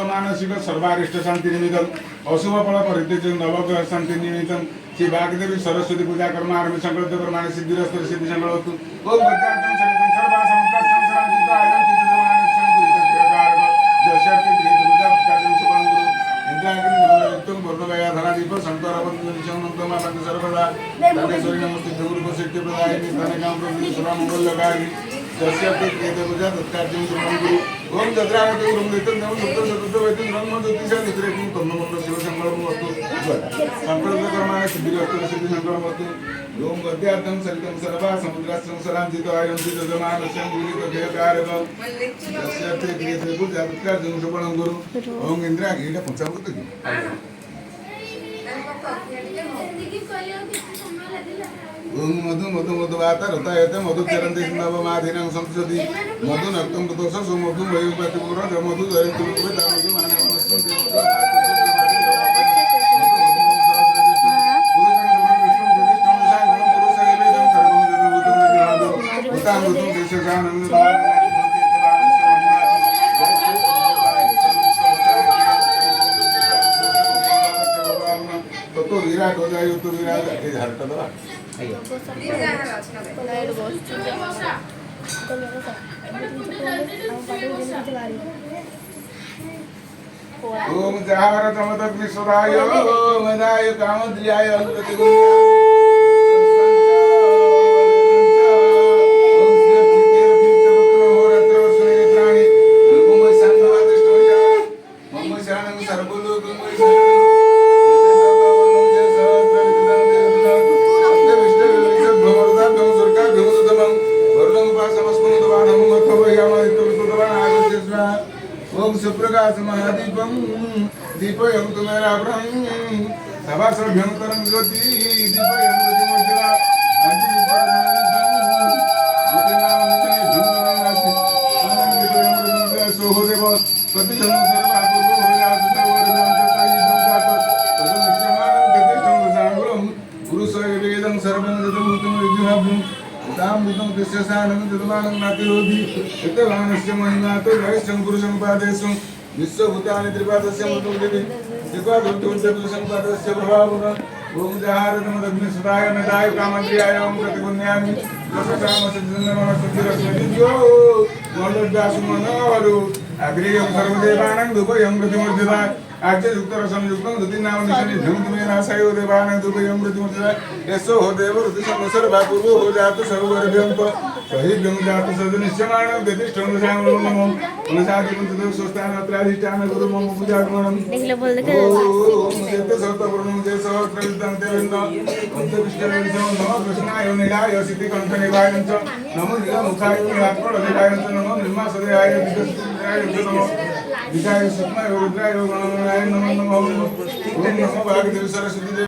मानसिक सर्वारिष्ट शांति निमित्तम अशुभ फल परित्यज नवग्रह शांति निमित्तम श्री वाग्देवी सरस्वती पूजा कर्म आरंभ संकल्प कर्म सिद्धिरस्त सिद्धि संकल्प ओम भक्तार्थम सरितं सर्वा समुद्र संसराजित आयं चित्तमानसं पुरितग्रहार जशति ग्रेत पूजा कार्यं सुपं गुरु इंद्राग्नि नमोस्तुं वर्णवया धनादीप शंकरवंदन शरणं पंच सर्वदा तदेश्वरी नमस्ते गुरु सिद्धि प्रदायिनी तनकां प्रति सर्व मंगलकारी जशति ग्रेत पूजा तत्कार्यं सुपं गुरु ओम जद्रावती गुरुं नित्यं नमो सुप्त सतत वैदिक ब्रह्म ज्योतिषा नित्रेकं तन्नमंत्र शिव संकल्पं वस्तु संकल्प कर्माणि सिद्धिरस्तु सिद्धि संकल्पं वस्तु ओम गद्यार्थं सरितं सर्वा समुद्रास्तं सरांजितो आयन्ति जजमानस्यं गुरुतो देहकारक जस्यते क्रियते पूजा तत्कार्यं सुपं गुरु ओम इंद्रा एटा पंचामृत की ओम मधु मधु मधुवाता रतायते मधु चरन्ति नवमाधिनं संसदि मधु नक्तं ततोष सुमधु वयुपति पुर मधु जयन्तु वेदा मधु मानवस्तु तो विराट हो जाए तो विराट हरता दवा ओम जहार तमदग्नि सुराय मदाय कामद्रियाय ओम सुप्रकाश महादीपम दीपयं तुमेरा ब्रह्म सभासभ्यं तरं ज्योति दीपयं ज्योतिमज्जला अंजलि परमानंद सोहदेव प्रतिशम सर्वापूर्व होयात सर्वोर्जं पुरुषय वेदं सर्वं जतभूतं विद्युहाभूतं ताम भूतं कृष्यसानं जतमानं नातिरोधि इतवानस्य महिमातो जयश्चं पुरुषं पादेषु विश्वभूतानि त्रिपादस्य मृतं देवी त्रिपादोत्तरं पादस्य प्रभावः ओम जहारतमदग्नि सुताय नदाय कामद्रियाय ओम प्रतिपुण्यामि दशकामसज्जनमः सुधिरस्मदिज्यो मौलव्यासु मनोहरु अग्रियं सर्वदेवानां धूपयं प्रतिमूर्तिता आज्य युक्तरसं युक्तं दुतिनाम निशनि धूमतमेन आसायो देवानां धूपयं प्रतिमूर्तिता यशो हो देव ऋतुसं सर्वापूर्वो हो जातु सर्ववर्भ्यं सहिभ्यं जातु सदनिश्चमानं प्रतिष्ठं दशामो नमो मनसादिकं तदेव स्वस्थानत्राधिष्ठान गुरु मम पूजागुणं ओम जयते सर्वपूर्णं जय सहस्रविदं देवेन्द्र अंतविष्टवेन्द्र नमो कृष्णाय नीलाय सिद्धिकण्ठनिवाय नमो नीलमुखाय नीलात्मनिवाय नमो निर्मासदेहाय विदस्ताय नमो विजय सुक्माय रुद्राय गणनाय नमो नमो ओम नमो भागदेवी सरस्वती